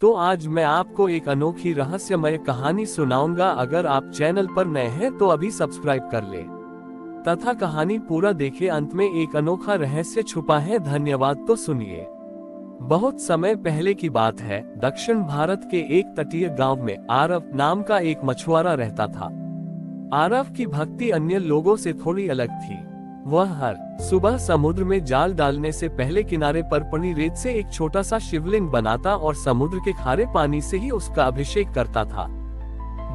तो आज मैं आपको एक अनोखी रहस्यमय कहानी सुनाऊंगा। अगर आप चैनल पर नए हैं तो अभी सब्सक्राइब कर ले तथा कहानी पूरा देखें। अंत में एक अनोखा रहस्य छुपा है। धन्यवाद। तो सुनिए। बहुत समय पहले की बात है। दक्षिण भारत के एक तटीय गांव में आरव नाम का एक मछुआरा रहता था। आरव की भक्ति अन्य लोगों से थोड़ी अलग थी। वह हर सुबह समुद्र में जाल डालने से पहले किनारे पर पड़ी रेत से एक छोटा सा शिवलिंग बनाता और समुद्र के खारे पानी से ही उसका अभिषेक करता था।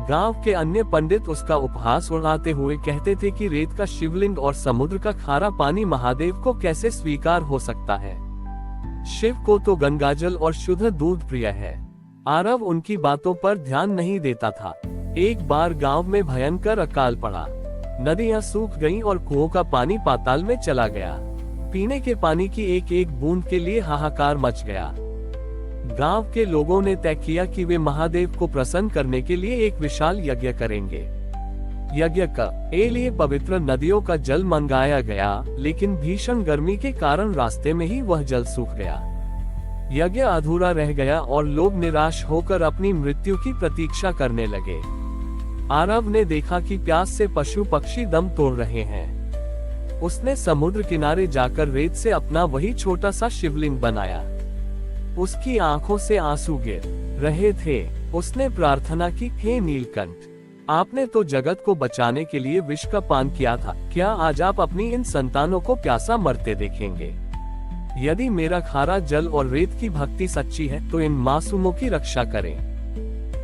गांव के अन्य पंडित उसका उपहास उड़ाते हुए कहते थे कि रेत का शिवलिंग और समुद्र का खारा पानी महादेव को कैसे स्वीकार हो सकता है। शिव को तो गंगाजल और शुद्ध दूध प्रिय है। आरव उनकी बातों पर ध्यान नहीं देता था। एक बार गांव में भयंकर अकाल पड़ा। नदियां सूख गईं और कुओं का पानी पाताल में चला गया। पीने के पानी की एक एक बूंद के लिए हाहाकार मच गया। गांव के लोगों ने तय किया कि वे महादेव को प्रसन्न करने के लिए एक विशाल यज्ञ करेंगे। यज्ञ का लिए पवित्र नदियों का जल मंगाया गया, लेकिन भीषण गर्मी के कारण रास्ते में ही वह जल सूख गया। यज्ञ अधूरा रह गया और लोग निराश होकर अपनी मृत्यु की प्रतीक्षा करने लगे। आरव ने देखा कि प्यास से पशु पक्षी दम तोड़ रहे हैं। उसने समुद्र किनारे जाकर रेत से अपना वही छोटा सा शिवलिंग बनाया। उसकी आंखों से आंसू गिर रहे थे। उसने प्रार्थना की, हे नीलकंठ, आपने तो जगत को बचाने के लिए विष का पान किया था। क्या आज आप अपनी इन संतानों को प्यासा मरते देखेंगे? यदि मेरा खारा जल और रेत की भक्ति सच्ची है तो इन मासूमों की रक्षा करें।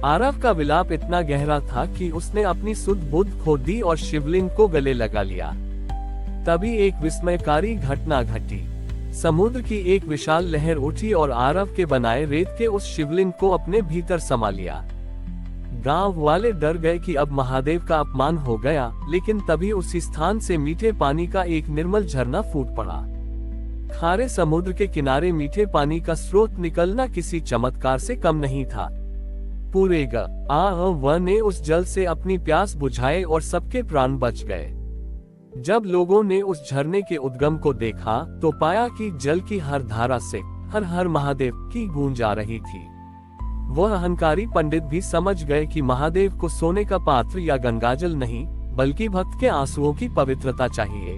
आरव का विलाप इतना गहरा था कि उसने अपनी सुध बुद्ध खो दी और शिवलिंग को गले लगा लिया। तभी एक विस्मयकारी घटना घटी। समुद्र की एक विशाल लहर उठी और आरव के बनाए रेत के उस शिवलिंग को अपने भीतर समा लिया। गांव वाले डर गए कि अब महादेव का अपमान हो गया, लेकिन तभी उसी स्थान से मीठे पानी का एक निर्मल झरना फूट पड़ा। खारे समुद्र के किनारे मीठे पानी का स्रोत निकलना किसी चमत्कार से कम नहीं था। पूरे गांव ने उस जल से अपनी प्यास बुझाए और सबके प्राण बच गए। जब लोगों ने उस झरने के उद्गम को देखा तो पाया कि जल की हर धारा से हर हर महादेव की गूंज आ रही थी। वह अहंकारी पंडित भी समझ गए कि महादेव को सोने का पात्र या गंगाजल नहीं, बल्कि भक्त के आंसुओं की पवित्रता चाहिए।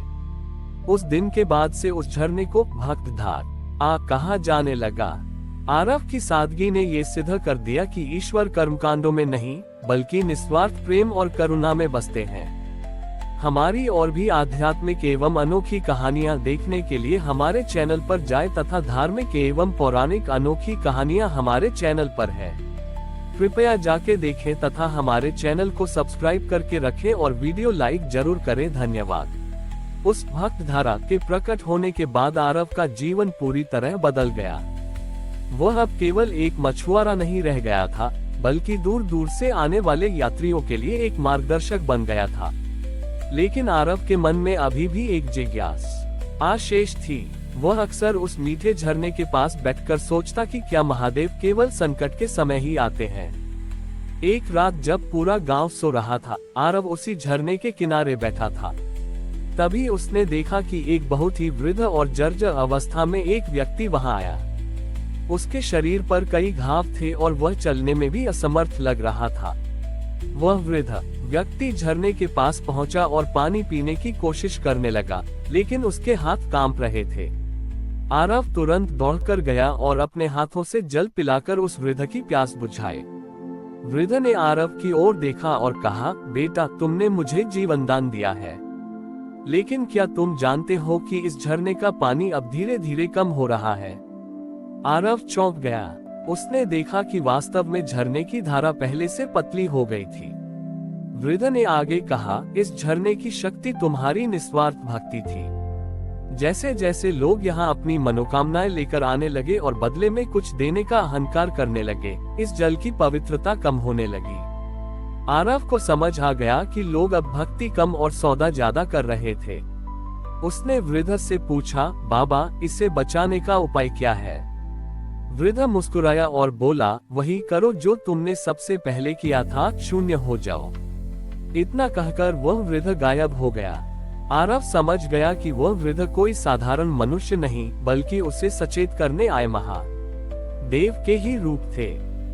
उस दिन के बाद से उस झरने को भक्तधार कहा जाने लगा। आरव की सादगी ने ये सिद्ध कर दिया कि ईश्वर कर्मकांडों में नहीं, बल्कि निस्वार्थ प्रेम और करुणा में बसते हैं। हमारी और भी आध्यात्मिक एवं अनोखी कहानियां देखने के लिए हमारे चैनल पर जाएं तथा धार्मिक एवं पौराणिक अनोखी कहानियां हमारे चैनल पर है। कृपया जाके देखें तथा हमारे चैनल को सब्सक्राइब करके रखें और वीडियो लाइक जरूर करें। धन्यवाद। उस भक्त धारा के प्रकट होने के बाद आरव का जीवन पूरी तरह बदल गया। वह अब केवल एक मछुआरा नहीं रह गया था, बल्कि दूर दूर से आने वाले यात्रियों के लिए एक मार्गदर्शक बन गया था। लेकिन आरव के मन में अभी भी एक जिज्ञासा शेष थी। वह अक्सर उस मीठे झरने के पास बैठकर सोचता कि क्या महादेव केवल संकट के समय ही आते हैं। एक रात जब पूरा गांव सो रहा था, आरव उसी झरने के किनारे बैठा था। तभी उसने देखा कि एक बहुत ही वृद्ध और जर्जर अवस्था में एक व्यक्ति वहां आया। उसके शरीर पर कई घाव थे और वह चलने में भी असमर्थ लग रहा था। वह वृद्ध व्यक्ति झरने के पास पहुंचा और पानी पीने की कोशिश करने लगा, लेकिन उसके हाथ कांप रहे थे। आरव तुरंत दौड़कर गया और अपने हाथों से जल पिलाकर उस वृद्ध की प्यास बुझाए। वृद्ध ने आरव की ओर देखा और कहा, बेटा, तुमने मुझे जीवन दान दिया है, लेकिन क्या तुम जानते हो कि इस झरने का पानी अब धीरे धीरे कम हो रहा है? आरव चौंक गया। उसने देखा कि वास्तव में झरने की धारा पहले से पतली हो गई थी। वृद्ध ने आगे कहा, इस झरने की शक्ति तुम्हारी निस्वार्थ भक्ति थी। जैसे जैसे लोग यहाँ अपनी मनोकामनाएं लेकर आने लगे और बदले में कुछ देने का अहंकार करने लगे, इस जल की पवित्रता कम होने लगी। आरव को समझ आ गया कि लोग अब भक्ति कम और सौदा ज्यादा कर रहे थे। उसने वृद्ध से पूछा, बाबा, इसे बचाने का उपाय क्या है? वृद्ध मुस्कुराया और बोला, वही करो जो तुमने सबसे पहले किया था, शून्य हो जाओ। इतना कहकर वह वृद्ध गायब हो गया। आरव समझ गया कि वह वृद्ध कोई साधारण मनुष्य नहीं, बल्कि उसे सचेत करने आए महादेव के ही रूप थे।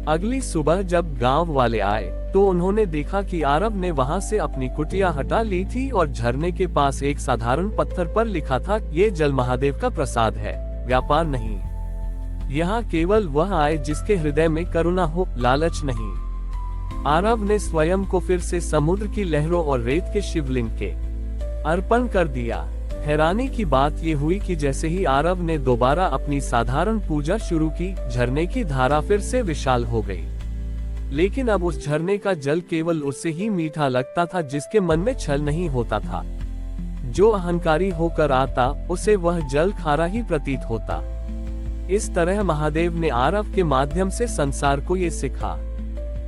अगली सुबह जब गांव वाले आए तो उन्होंने देखा कि आरव ने वहां से अपनी कुटिया हटा ली थी और झरने के पास एक साधारण पत्थर पर लिखा था, ये जल महादेव का प्रसाद है, व्यापार नहीं। यहाँ केवल वह आए जिसके हृदय में करुणा हो, लालच नहीं। आरव ने स्वयं को फिर से समुद्र की लहरों और रेत के शिवलिंग के अर्पण कर दिया। हैरानी की बात ये हुई कि जैसे ही आरव ने दोबारा अपनी साधारण पूजा शुरू की, झरने की धारा फिर से विशाल हो गई। लेकिन अब उस झरने का जल केवल उससे ही मीठा लगता था जिसके मन में छल नहीं होता था। जो अहंकारी होकर आता उसे वह जल खारा ही प्रतीत होता। इस तरह महादेव ने आरव के माध्यम से संसार को ये सिखा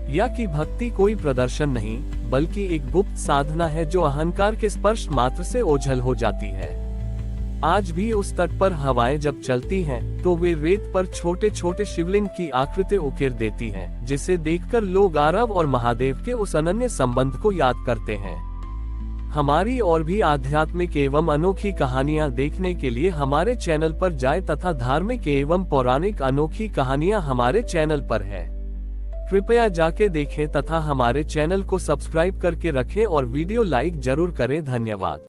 या कि भक्ति कोई प्रदर्शन नहीं बल्कि एक गुप्त साधना है जो अहंकार के स्पर्श मात्र से ओझल हो जाती है। आज भी उस तट पर हवाएं जब चलती हैं, तो वे रेत पर छोटे छोटे शिवलिंग की आकृति उकेर देती हैं, जिसे देखकर लोग आरव और महादेव के उस अनन्य संबंध को याद करते हैं। हमारी और भी आध्यात्मिक एवं अनोखी कहानियां देखने के लिए हमारे चैनल पर जाएं तथा धार्मिक एवं पौराणिक अनोखी कहानियां हमारे चैनल पर है। कृपया जाके देखें तथा हमारे चैनल को सब्सक्राइब करके रखें और वीडियो लाइक जरूर करें। धन्यवाद।